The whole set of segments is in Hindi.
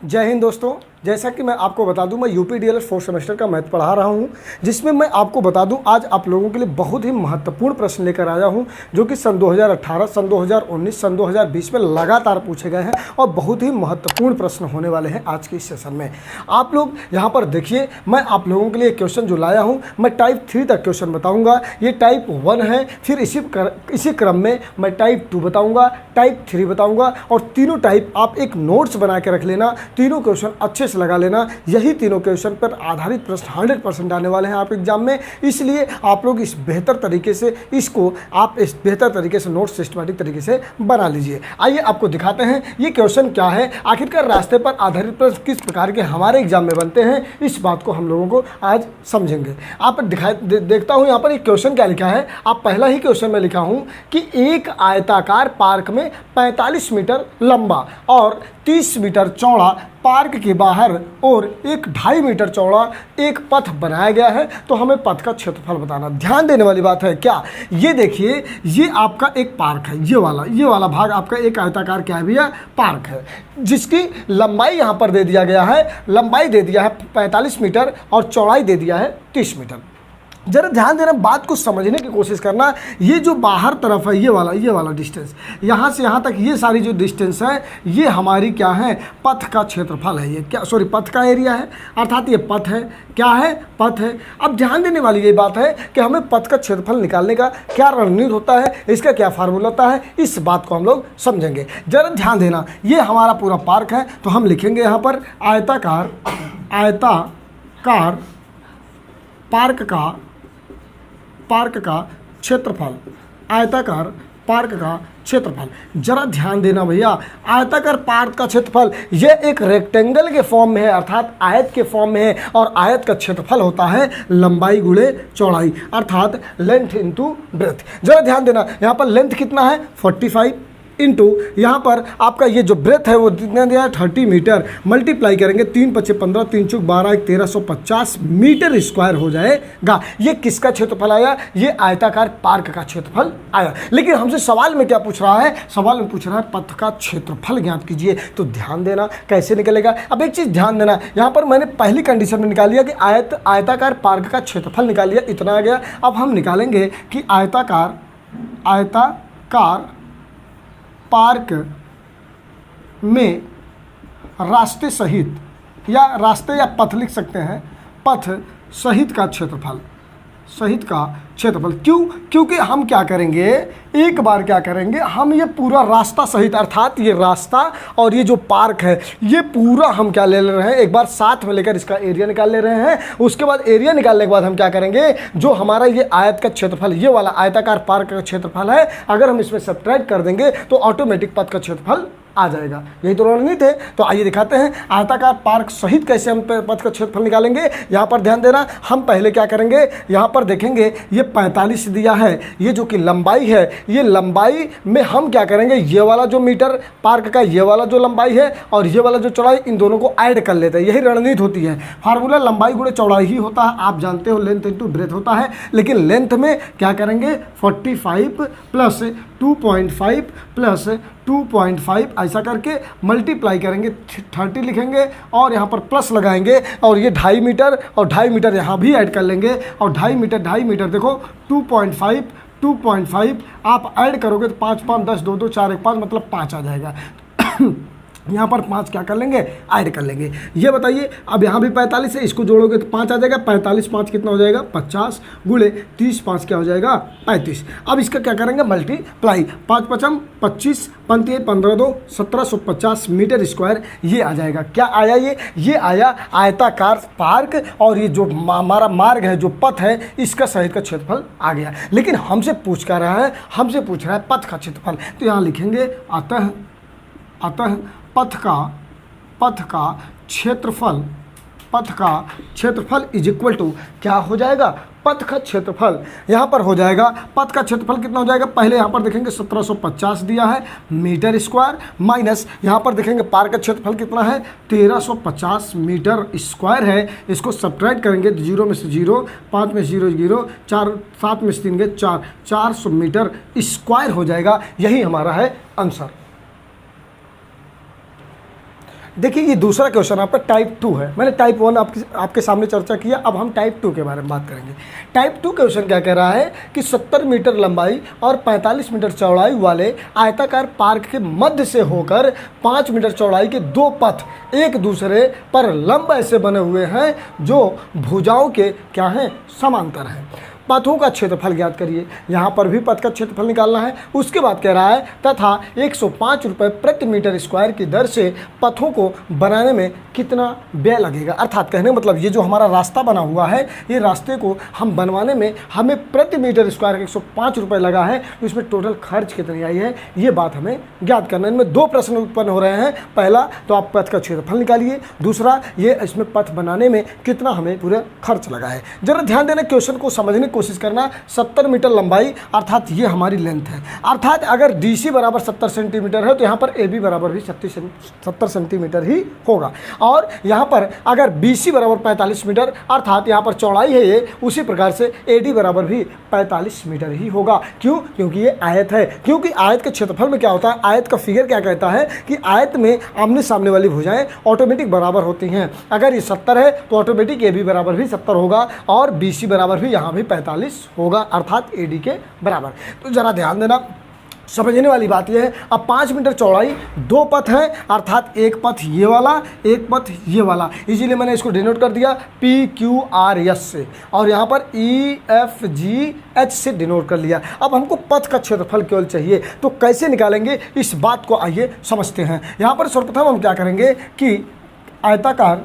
जय हिंद दोस्तों। जैसा कि मैं आपको बता दूं, मैं यूपी डीएलएड 4th सेमेस्टर का मैथ पढ़ा रहा हूं, जिसमें मैं आपको बता दूं आज आप लोगों के लिए बहुत ही महत्वपूर्ण प्रश्न लेकर आया हूं, जो कि सन 2018, सन 2019, सन 2020 में लगातार पूछे गए हैं और बहुत ही महत्वपूर्ण प्रश्न होने वाले हैं आज के इस सेशन में। आप लोग यहाँ पर देखिए, मैं आप लोगों के लिए क्वेश्चन जो लाया हूँ, मैं टाइप 3 तक क्वेश्चन बताऊँगा। ये टाइप 1 है, फिर इसी क्रम में मैं टाइप 2 बताऊँगा, टाइप 3 बताऊँगा, और तीनों टाइप आप एक नोट्स बना के रख लेना, तीनों क्वेश्चन अच्छे से लगा लेना। यही तीनों क्वेश्चन पर आधारित प्रश्न 100% आने वाले हैं आप एग्जाम में, इसलिए आप लोग इस बेहतर तरीके से इस बेहतर तरीके से नोट्स सिस्टमैटिक तरीके से बना लीजिए। आइए आपको दिखाते हैं ये क्वेश्चन क्या है, आखिरकार रास्ते पर आधारित प्रश्न किस प्रकार के हमारे एग्जाम में बनते हैं, इस बात को हम लोगों को आज समझेंगे। आप देखता हूँ यहाँ पर एक क्वेश्चन क्या लिखा है। आप पहला ही क्वेश्चन में लिखा हूँ कि एक आयताकार पार्क में 45 मीटर लंबा और 30 मीटर चौड़ा पार्क के बाहर और 1.5 मीटर चौड़ा एक पथ बनाया गया है, तो हमें पथ का क्षेत्रफल बताना। ध्यान देने वाली बात है क्या, ये देखिए, ये आपका एक पार्क है, ये वाला भाग आपका एक आयताकार क्या है भैया, पार्क है, जिसकी लंबाई यहाँ पर दे दिया गया है, लंबाई दे दिया है 45 मीटर और चौड़ाई दे दिया है 30 मीटर। जरा ध्यान देना, बात को समझने की कोशिश करना। ये जो बाहर तरफ है, ये वाला डिस्टेंस, यहाँ से यहाँ तक ये सारी जो डिस्टेंस है, ये हमारी क्या है, पथ का क्षेत्रफल है। ये क्या, सॉरी, पथ का एरिया है, अर्थात ये पथ है। क्या है, पथ है। अब ध्यान देने वाली ये बात है कि हमें पथ का क्षेत्रफल निकालने का क्या रणनीति होता है, इसका क्या फार्मूला होता है, इस बात को हम लोग समझेंगे। जरा ध्यान देना, ये हमारा पूरा पार्क है, तो हम लिखेंगे यहाँ पर आयताकार पार्क का क्षेत्रफल, आयताकार पार्क का क्षेत्रफल। जरा ध्यान देना भैया, आयताकार पार्क का क्षेत्रफल ये एक रेक्टेंगल के फॉर्म में है, अर्थात आयत के फॉर्म में है, और आयत का क्षेत्रफल होता है लंबाई गुणे चौड़ाई, अर्थात लेंथ इंटू ब्रेथ। जरा ध्यान देना, यहाँ पर लेंथ कितना है 45 इंटू यहाँ पर आपका ये जो ब्रेथ है वो कितना दिया है 30 मीटर, मल्टीप्लाई करेंगे 3 × 5 = 15, 3 × 12 = 1350 मीटर स्क्वायर हो जाएगा। ये किसका क्षेत्रफल आया, ये आयताकार पार्क का क्षेत्रफल आया। लेकिन हमसे सवाल में क्या पूछ रहा है, सवाल में पूछ रहा है पथ का क्षेत्रफल ज्ञात कीजिए। तो ध्यान देना कैसे निकलेगा। अब एक चीज़ ध्यान देना, यहाँ पर मैंने पहली कंडीशन में निकाल लिया कि आयताकार पार्क का क्षेत्रफल निकाल लिया, इतना आ गया। अब हम निकालेंगे कि आयताकार पार्क में रास्ते सहित, या रास्ते या पथ लिख सकते हैं, पथ सहित का क्षेत्रफल, क्योंकि हम क्या करेंगे, एक बार क्या करेंगे, हम ये पूरा रास्ता सहित, अर्थात ये रास्ता और ये जो पार्क है, ये पूरा हम क्या ले रहे हैं, एक बार साथ में लेकर इसका एरिया निकाल ले रहे हैं। उसके बाद एरिया निकालने के बाद हम क्या करेंगे, जो हमारा ये आयत का क्षेत्रफल, ये वाला आयताकार पार्क का क्षेत्रफल है, अगर हम इसमें सब्ट्रैक्ट कर देंगे तो ऑटोमेटिक पथ का क्षेत्रफल आ जाएगा। यही तो रणनीति है। तो आइए दिखाते हैं आयताकार पार्क सहित कैसे हम पथ का क्षेत्रफल निकालेंगे। यहाँ पर ध्यान देना, हम पहले क्या करेंगे, यहाँ पर देखेंगे ये 45 दिया है, ये जो कि लंबाई है, ये लंबाई में हम क्या करेंगे, ये वाला जो मीटर पार्क का, ये वाला जो लंबाई है और ये वाला जो चौड़ाई, इन दोनों को ऐड कर लेते हैं। यही रणनीति होती है। फार्मूला लंबाई गुणे चौड़ाई ही होता है, आप जानते हो, लेंथ इंटू ब्रेथ होता है। लेकिन लेंथ में क्या करेंगे, 45 + 2.5 + 2.5 ऐसा करके मल्टीप्लाई करेंगे, 30 लिखेंगे और यहाँ पर प्लस लगाएंगे, और ये 2.5 मीटर और 2.5 मीटर यहाँ भी ऐड कर लेंगे, और 2.5 मीटर देखो 2.5 आप ऐड करोगे तो 5 × 5 = 10, 2 × 2 = 4, 1 × 5 मतलब 5 आ जाएगा। यहाँ पर 5 क्या कर लेंगे, ऐड कर लेंगे। ये बताइए, अब यहाँ भी 45 है, इसको जोड़ोगे तो 5 आ जाएगा। 45 × 5 कितना हो जाएगा, 50 गुणे 30 × 5 क्या हो जाएगा, 35। अब इसका क्या करेंगे, मल्टीप्लाई, 5 × 5 = 25, 15 × 15 = 2, 1750 मीटर स्क्वायर ये आ जाएगा। क्या आया, ये आया आयताकार पार्क, और ये जो हमारा मार्ग है, जो पथ है, इसका सहित का क्षेत्रफल आ गया। लेकिन हमसे पूछ क्या रहा है, हमसे पूछ रहा है पथ का क्षेत्रफल। तो यहाँ लिखेंगे अतः पथ का क्षेत्रफल इज इक्वल टू क्या हो जाएगा, पथ का क्षेत्रफल। यहाँ पर हो जाएगा पथ का क्षेत्रफल कितना हो जाएगा, पहले यहाँ पर देखेंगे 1750 दिया है मीटर स्क्वायर, माइनस यहाँ पर देखेंगे पार्क का क्षेत्रफल कितना है 1350 मीटर स्क्वायर है। इसको सब्ट्रैक्ट करेंगे, 0 में से 0, 5 में 0 0, 4 7 में से 3 गए 4, 400 मीटर स्क्वायर हो जाएगा। यही हमारा है आंसर। देखिए ये दूसरा क्वेश्चन आपका टाइप 2 है। मैंने टाइप 1 आपके सामने चर्चा किया, अब हम टाइप 2 के बारे में बात करेंगे। टाइप 2 क्वेश्चन क्या कह रहा है कि 70 मीटर लंबाई और 45 मीटर चौड़ाई वाले आयताकार पार्क के मध्य से होकर 5 मीटर चौड़ाई के दो पथ एक दूसरे पर लंब ऐसे बने हुए हैं जो भुजाओं के क्या हैं, समांतर हैं। पथों का क्षेत्रफल ज्ञात करिए। यहाँ पर भी पथ का क्षेत्रफल निकालना है। उसके बाद कह रहा है तथा 105 रुपये प्रति मीटर स्क्वायर की दर से पथों को बनाने में कितना व्यय लगेगा। अर्थात कहने का मतलब ये जो हमारा रास्ता बना हुआ है, ये रास्ते को हम बनवाने में हमें प्रति मीटर स्क्वायर 105 रुपये लगा है, तो इसमें टोटल खर्च कितनी आई है, ये बात हमें ज्ञात करना है। इनमें दो प्रश्न उत्पन्न हो रहे हैं। पहला तो आप पथ का क्षेत्रफल निकालिए, दूसरा ये इसमें पथ बनाने में कितना हमें पूरा खर्च लगा है। जरा ध्यान देना, क्वेश्चन को समझने कोशिश करना। 70 मीटर लंबाई अर्थात ये हमारी लेंथ है, अर्थात अगर DC बराबर 70 सेंटीमीटर है तो यहाँ पर AB बराबर भी 70 सेंटीमीटर ही होगा। और यहाँ पर अगर BC बराबर 45 मीटर अर्थात यहाँ पर चौड़ाई है ये, उसी प्रकार से AD बराबर भी 45 मीटर ही होगा। क्यों? क्योंकि ये आयत है। क्योंकि आयत के क्षेत्रफल में क्या होता है, आयत का फिगर क्या कहता है कि आयत में आमने सामने वाली भुजाएं ऑटोमेटिक बराबर होती हैं। अगर ये 70 है तो ऑटोमेटिक AB बराबर भी 70 होगा और BC बराबर भी यहाँ भी 45 होगा, अर्थात AD के बराबर। तो जरा ध्यान देना, समझने वाली बात यह है। अब 5 मीटर चौड़ाई दो पथ है, अर्थात एक पथ ये वाला, एक पथ ये वाला। इसीलिए मैंने इसको डिनोट कर दिया PQRS से और यहाँ पर EFGH से डिनोट कर लिया। अब हमको पथ का क्षेत्रफल केवल चाहिए, तो कैसे निकालेंगे इस बात को आइए समझते हैं। यहाँ पर सर्वप्रथम हम क्या करेंगे कि आयताकार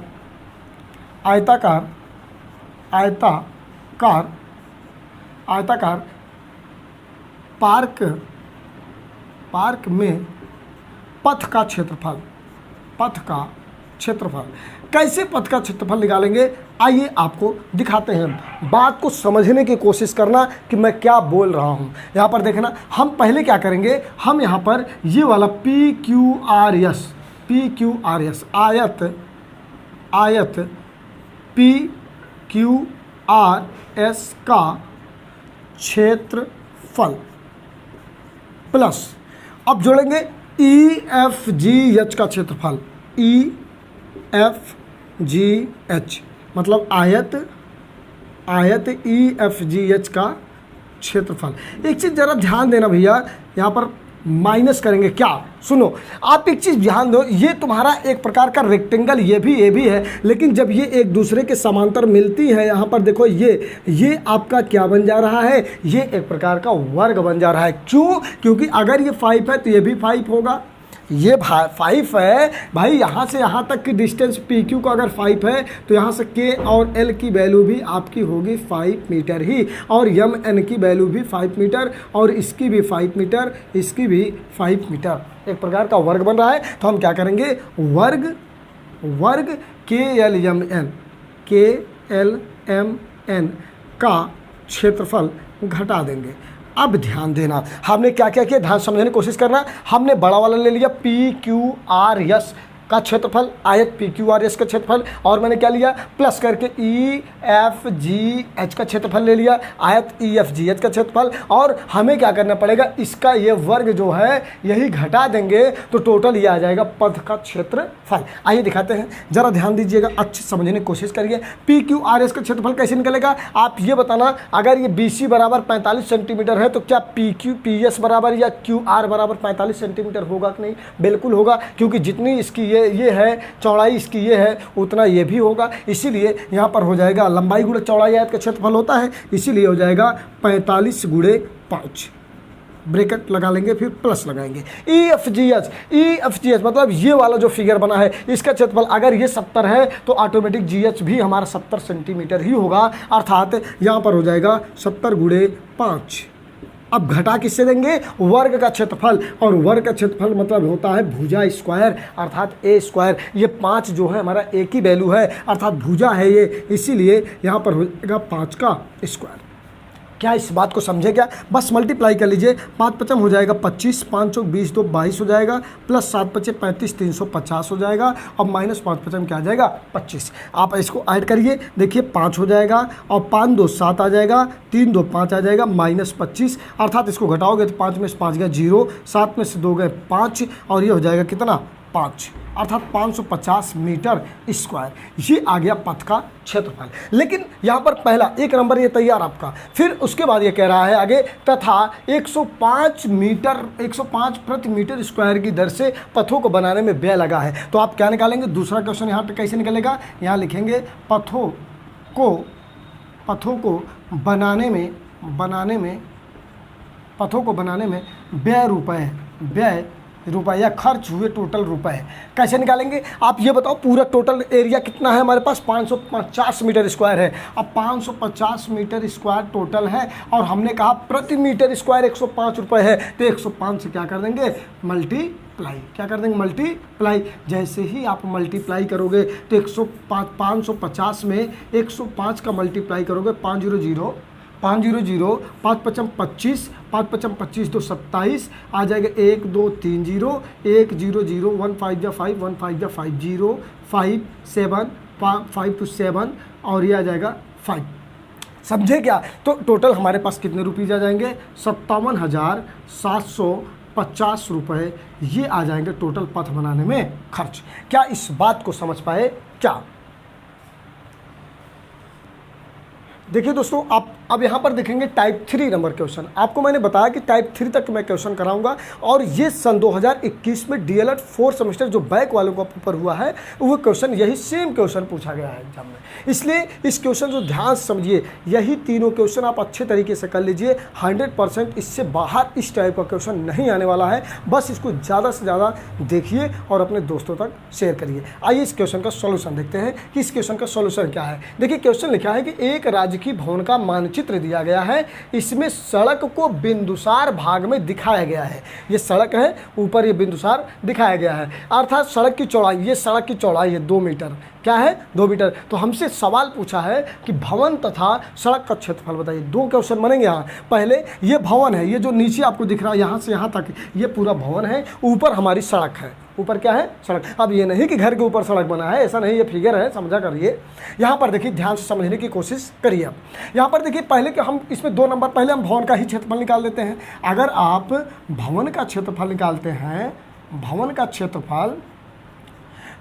पार्क में पथ का क्षेत्रफल कैसे पथ का क्षेत्रफल निकालेंगे, आइए आपको दिखाते हैं। बात को समझने की कोशिश करना कि मैं क्या बोल रहा हूँ। यहाँ पर देखना, हम पहले क्या करेंगे, हम यहाँ पर ये वाला PQRS आयत PQRS का क्षेत्रफल प्लस, अब जोड़ेंगे EFGH का क्षेत्रफल, EFGH मतलब आयत EFGH का क्षेत्रफल। एक चीज़ ज़रा ध्यान देना भैया, यहाँ पर माइनस करेंगे क्या, सुनो आप एक चीज़ ध्यान दो, ये तुम्हारा एक प्रकार का रेक्टेंगल ये भी है, लेकिन जब ये एक दूसरे के समांतर मिलती है, यहाँ पर देखो ये आपका क्या बन जा रहा है, ये एक प्रकार का वर्ग बन जा रहा है। क्यों? क्योंकि अगर ये 5 है तो ये भी 5 होगा, ये 5 है भाई। यहाँ से यहाँ तक की डिस्टेंस PQ का अगर 5 है तो यहाँ से K और L की वैल्यू भी आपकी होगी 5 मीटर ही, और MN की वैल्यू भी 5 मीटर, और इसकी भी 5 मीटर, इसकी भी 5 मीटर। एक प्रकार का वर्ग बन रहा है। तो हम क्या करेंगे, वर्ग KLMN का क्षेत्रफल घटा देंगे। अब ध्यान देना, हमने क्या क्या किया, ध्यान समझने की कोशिश करना। हमने बड़ा वाला ले लिया PQRS का क्षेत्रफल, आयत PQRS का क्षेत्रफल, और मैंने क्या लिया प्लस करके EFGH का क्षेत्रफल ले लिया, आयत EFGH का क्षेत्रफल। और हमें क्या करना पड़ेगा, इसका ये वर्ग जो है यही घटा देंगे तो टोटल ये आ जाएगा पथ का क्षेत्रफल। आइए दिखाते हैं, जरा ध्यान दीजिएगा, अच्छे समझने की कोशिश करिए। PQRS का क्षेत्रफल कैसे निकलेगा, आप ये बताना। अगर ये BC बराबर 45 सेंटीमीटर है तो क्या PS बराबर या QR बराबर 45 सेंटीमीटर होगा कि नहीं? बिल्कुल होगा, क्योंकि जितनी इसकी ये है चौड़ाई, इसकी ये है, उतना ये भी होगा। इसीलिए यहाँ पर हो जाएगा लंबाई गुणे चौड़ाई आयत का क्षेत्रफल होता है, इसीलिए हो जाएगा 45 गुणे 5, ब्रैकेट लगा लेंगे, फिर प्लस लगाएंगे। EFGH मतलब ये वाला जो फिगर बना है, इसका क्षेत्रफल अगर ये 70 है तो ऑटोमेटिक GH भी हमारा 70 सेंटीमीटर ही होगा, अर्थात यहाँ पर हो जाएगा 70 गुणे 5। अब घटा किससे देंगे, वर्ग का क्षेत्रफल, और वर्ग का क्षेत्रफल मतलब होता है भुजा स्क्वायर, अर्थात A स्क्वायर। ये 5 जो है हमारा A की वैल्यू है, अर्थात भुजा है ये, इसीलिए यहाँ पर हो जाएगा 5 का स्क्वायर। क्या इस बात को समझे क्या? बस मल्टीप्लाई कर लीजिए, 5 पचम हो जाएगा 25, 5 चौक 20, 2 22 हो जाएगा, प्लस 7 पचे 35, 350 हो जाएगा, और माइनस 5 पचम क्या आ जाएगा 25। आप इसको ऐड करिए, देखिए 5 हो जाएगा, और 5 2 7 आ जाएगा, 3 2 5 आ जाएगा, माइनस 25, अर्थात इसको घटाओगे तो 5 में से 5 गया 0, 7 में से 2 गए 5, और ये हो जाएगा कितना 5 अर्थात 550 मीटर स्क्वायर, ये आ गया पथ का क्षेत्रफल। लेकिन यहाँ पर पहला 1 नंबर ये तैयार आपका। फिर उसके बाद ये कह रहा है आगे, तथा 105 प्रति मीटर स्क्वायर की दर से पथों को बनाने में व्यय लगा है। तो आप क्या निकालेंगे, दूसरा क्वेश्चन यहाँ पे कैसे निकलेगा, यहाँ लिखेंगे पथों को बनाने में व्यय रुपए या खर्च हुए टोटल रुपए कैसे निकालेंगे। आप ये बताओ, पूरा टोटल एरिया कितना है हमारे पास, 550 मीटर स्क्वायर है। अब 550 मीटर स्क्वायर टोटल है और हमने कहा प्रति मीटर स्क्वायर 105 रुपये है, तो 105 से क्या कर देंगे, मल्टीप्लाई। क्या कर देंगे, मल्टीप्लाई। जैसे ही आप मल्टीप्लाई करोगे तो 550 में 105 का मल्टीप्लाई करोगे, 500 5 5 25, 5 5 25 तो 27 आ जाएगा, 1 2 3 0 1 0 0 1 5 या 5 1 5 या 5 0 5 7 5 to 7 और ये आ जाएगा 5। समझे क्या। तो टोटल हमारे पास कितने रुपीज़ आ जाएंगे, 57,750 रुपये ये आ जाएंगे टोटल पथ बनाने में खर्च। क्या इस बात को समझ पाए क्या। देखिए दोस्तों, आप अब यहाँ पर देखेंगे टाइप 3 नंबर क्वेश्चन। आपको मैंने बताया कि टाइप 3 तक मैं क्वेश्चन कराऊंगा और ये सन 2021 में डीएलएड 4 सेमेस्टर जो बैक वालों का पेपर हुआ है वो क्वेश्चन यही सेम क्वेश्चन पूछा गया है एग्जाम में। इसलिए इस क्वेश्चन को ध्यान से समझिए, यही तीनों क्वेश्चन आप अच्छे तरीके से कर लीजिए। 100% इससे बाहर इस टाइप का क्वेश्चन नहीं आने वाला है। बस इसको ज़्यादा से ज़्यादा देखिए और अपने दोस्तों तक शेयर करिए। आइए इस क्वेश्चन का सॉल्यूशन देखते हैं कि इस क्वेश्चन का सॉल्यूशन क्या है। देखिए क्वेश्चन लिखा है कि एक राजकीय भवन का मानचित्र दिया गया है, इसमें सड़क को बिंदुसार भाग में दिखाया गया है। ये सड़क है, ऊपर ये बिंदुसार दिखाया गया है, अर्थात सड़क की चौड़ाई, ये सड़क की चौड़ाई है 2 मीटर। क्या है, 2 मीटर। तो हमसे सवाल पूछा है कि भवन तथा सड़क का क्षेत्रफल बताइए। 2 क्वेश्चन बनेंगे यहाँ। पहले ये भवन है, ये जो नीचे आपको दिख रहा है यहाँ से यहाँ तक ये पूरा भवन है, ऊपर हमारी सड़क है। ऊपर क्या है, सड़क। अब ये नहीं कि घर के ऊपर सड़क बना है, ऐसा नहीं, ये फिगर है, समझा करिए। यहाँ पर देखिए, ध्यान से समझने की कोशिश करिए। अब यहाँ पर देखिए, पहले कि हम इसमें 2 नंबर, पहले हम भवन का ही क्षेत्रफल निकाल देते हैं। अगर आप भवन का क्षेत्रफल निकालते हैं, भवन का क्षेत्रफल,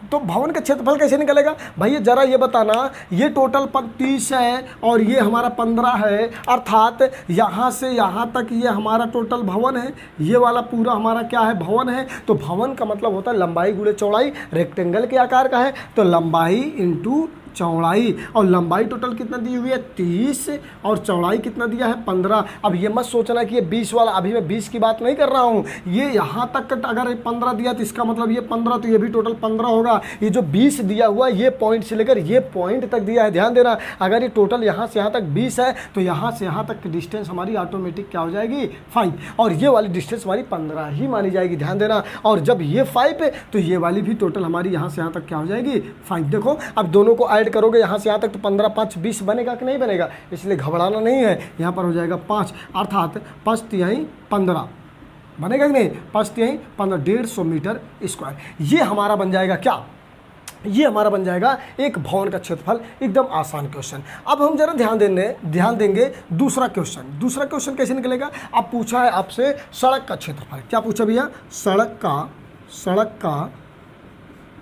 तो भवन का क्षेत्रफल कैसे निकलेगा भैया, जरा ये बताना। ये टोटल 30 है और ये हमारा 15 है, अर्थात यहाँ से यहाँ तक ये हमारा टोटल भवन है, ये वाला पूरा हमारा क्या है, भवन है। तो भवन का मतलब होता है लंबाई गुणे चौड़ाई। रेक्टेंगल के आकार का है तो लंबाई इंटू चौड़ाई, और लंबाई टोटल कितना दी हुई है 30 और चौड़ाई कितना दिया है 15। अब ये मत सोचना कि ये 20 वाला, अभी मैं 20 की बात नहीं कर रहा हूँ। ये यहाँ तक अगर 15 दिया तो इसका मतलब ये 15, तो ये भी टोटल 15 होगा। ये जो 20 दिया हुआ ये पॉइंट से लेकर ये पॉइंट तक दिया है, ध्यान देना। अगर ये टोटल यहाँ से यहाँ तक 20 है तो यहाँ से यहाँ तक की डिस्टेंस हमारी ऑटोमेटिक क्या हो जाएगी 5, और ये वाली डिस्टेंस हमारी 15 ही मानी जाएगी, ध्यान देना। और जब ये 5 है तो ये वाली भी टोटल हमारी यहाँ से यहाँ तक क्या हो जाएगी 5। देखो अब दोनों को ऐड करोगे यहाँ से यहाँ तक तो 15 5 20 बनेगा कि नहीं बनेगा, इसलिए घबराना नहीं है। यहाँ पर हो जाएगा 5, अर्थात 5 तिहाई 15 बनेगा कि नहीं, 5 तिहाई 15, 150 मीटर स्क्वायर। ये हमारा बन जाएगा क्या, ये हमारा बन जाएगा एक भवन का क्षेत्रफल। एकदम आसान क्वेश्चन। अब हम जरा ध्यान देंगे दूसरा क्वेश्चन। दूसरा क्वेश्चन कैसे निकलेगा। अब पूछा है आपसे सड़क का क्षेत्रफल। क्या पूछा भैया, सड़क का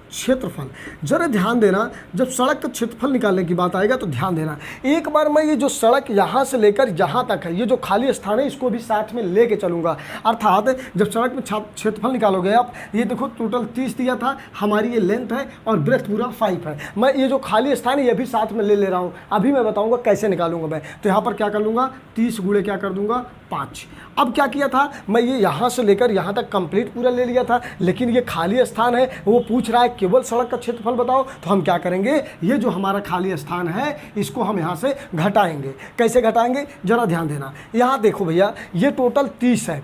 क्षेत्रफल। जरा ध्यान देना, जब सड़क का क्षेत्रफल निकालने की बात आएगा तो ध्यान देना। एक बार मैं ये जो सड़क यहाँ से लेकर यहाँ तक है, ये जो खाली स्थान है इसको भी साथ में लेके चलूँगा। अर्थात जब सड़क में क्षेत्रफल निकालोगे आप, ये देखो टोटल 30 दिया था, हमारी ये लेंथ है और ब्रेथ पूरा 5 है। मैं ये जो खाली स्थान है ये भी साथ में ले रहा हूँ। अभी मैं बताऊँगा कैसे निकालूंगा मैं। तो यहाँ पर क्या कर लूँगा, 30 गुणे क्या कर दूँगा 5। अब क्या किया था, मैं ये यहाँ से लेकर यहाँ तक कंप्लीट पूरा ले लिया था, लेकिन ये खाली स्थान है, वो पूछ रहा है केवल सड़क का क्षेत्रफल बताओ। तो हम क्या करेंगे, ये जो हमारा खाली स्थान है इसको हम यहाँ से घटाएंगे। कैसे घटाएंगे जरा ध्यान देना। यहाँ देखो भैया, ये टोटल 30 है।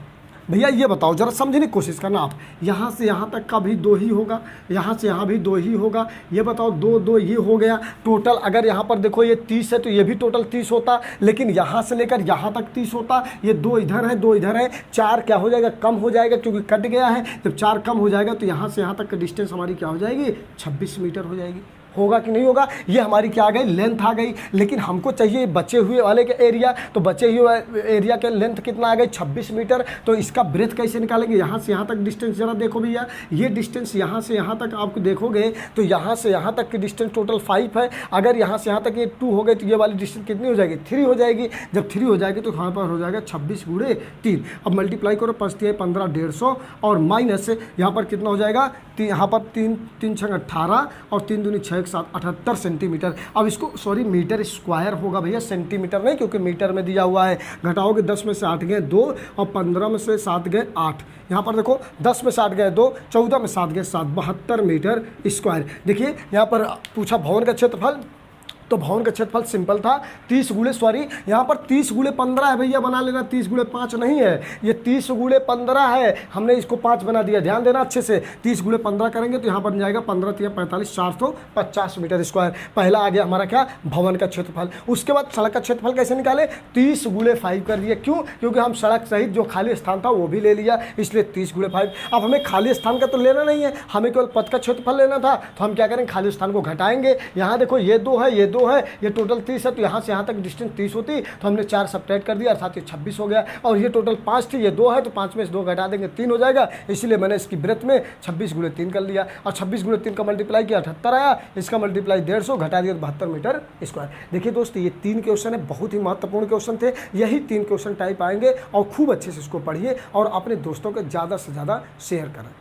भैया ये बताओ, जरा समझने की कोशिश करना आप। यहाँ से यहाँ तक का भी 2 ही होगा, यहाँ से यहाँ भी 2 ही होगा। ये बताओ 2 2 ये हो गया टोटल। अगर यहाँ पर देखो ये 30 है तो ये भी टोटल 30 होता, लेकिन यहाँ से लेकर यहाँ तक 30 होता। ये 2 इधर है 2 इधर है, 4 क्या हो जाएगा, कम हो जाएगा क्योंकि कट गया है। जब 4 कम हो जाएगा तो यहाँ से यहाँ तक का डिस्टेंस हमारी क्या हो जाएगी 26 मीटर हो जाएगी। होगा कि नहीं होगा। ये हमारी क्या आ गई, लेंथ आ गई। लेकिन हमको चाहिए बचे हुए वाले के एरिया, तो बचे हुए एरिया के लेंथ कितना आ गई, 26 मीटर। तो इसका ब्रेथ कैसे निकालेंगे, यहाँ से यहाँ तक डिस्टेंस जरा देखो भैया, ये डिस्टेंस यहाँ से यहाँ तक आपको देखोगे तो यहाँ से यहाँ तक की डिस्टेंस टोटल 5 है। अगर यहाँ से यहाँ तक ये 2 हो गए तो ये वाली डिस्टेंस कितनी हो जाएगी, 3 हो जाएगी। जब 3 हो जाएगी तो यहाँ पर हो जाएगा 26 गुणे 3। अब मल्टीप्लाई करो, 5 15 150 और माइनस यहाँ पर कितना हो जाएगा, यहाँ पर 3 3 6 18 और 3 दूनी 6 7 78 सेंटीमीटर। अब इसको सॉरी मीटर स्क्वायर होगा भैया, सेंटीमीटर नहीं, क्योंकि मीटर में दिया हुआ है। घटाओगे 10 में से 8 गए 2 और 15 में से 7 गए 8। यहाँ पर देखो 10 में 7 गए 2, 14 में 7 गए 7, 72 मीटर स्क्वायर। देखिए यहाँ पर पूछा भवन का क्षेत्रफल, तो भवन का क्षेत्रफल सिंपल था 30 गुणे सॉरी यहाँ पर 30 गुणे 15 है भैया, बना लेना, 30 गुणे 5 नहीं है, ये 30 गुणे 15 है। हमने इसको 5 बना दिया, ध्यान देना अच्छे से। 30 गुणे 15 करेंगे तो यहाँ पर जाएगा 15 3 45 450 मीटर स्क्वायर। पहला आ गया हमारा क्या, भवन का क्षेत्रफल। उसके बाद सड़क का क्षेत्रफल कैसे निकाले, 30 गुणे 5 कर दिया। क्यों, क्योंकि हम सड़क सहित जो खाली स्थान था वो भी ले लिया, इसलिए 30 गुणे 5। अब हमें खाली स्थान का तो लेना नहीं है, हमें केवल पथ का क्षेत्रफल लेना था। तो हम क्या करेंगे, खाली स्थान को घटाएंगे। यहाँ देखो ये 2 है, ये 2 है, ये टोटल 30 है, तो यहाँ से यहाँ तक डिस्टेंस 30 होती, तो हमने 4 सब्ट्रैक्ट कर दिया, अर्थात ये 26 हो गया। और ये टोटल 5 थी, ये 2 है, तो 5 में से 2 घटा देंगे 3 हो जाएगा। इसीलिए मैंने इसकी ब्रेथ में 26 गुणे 3 कर लिया, और 26 गुणे 3 का मल्टीप्लाई किया 78 आया, इसका मल्टीप्लाई 150 घटा दिया 72 मीटर स्क्वायर। देखिए दोस्तों, ये 3 क्वेश्चन है, बहुत ही महत्वपूर्ण क्वेश्चन थे। यही 3 क्वेश्चन टाइप आएंगे, और खूब अच्छे से इसको पढ़िए और अपने दोस्तों को ज़्यादा से ज़्यादा शेयर करें।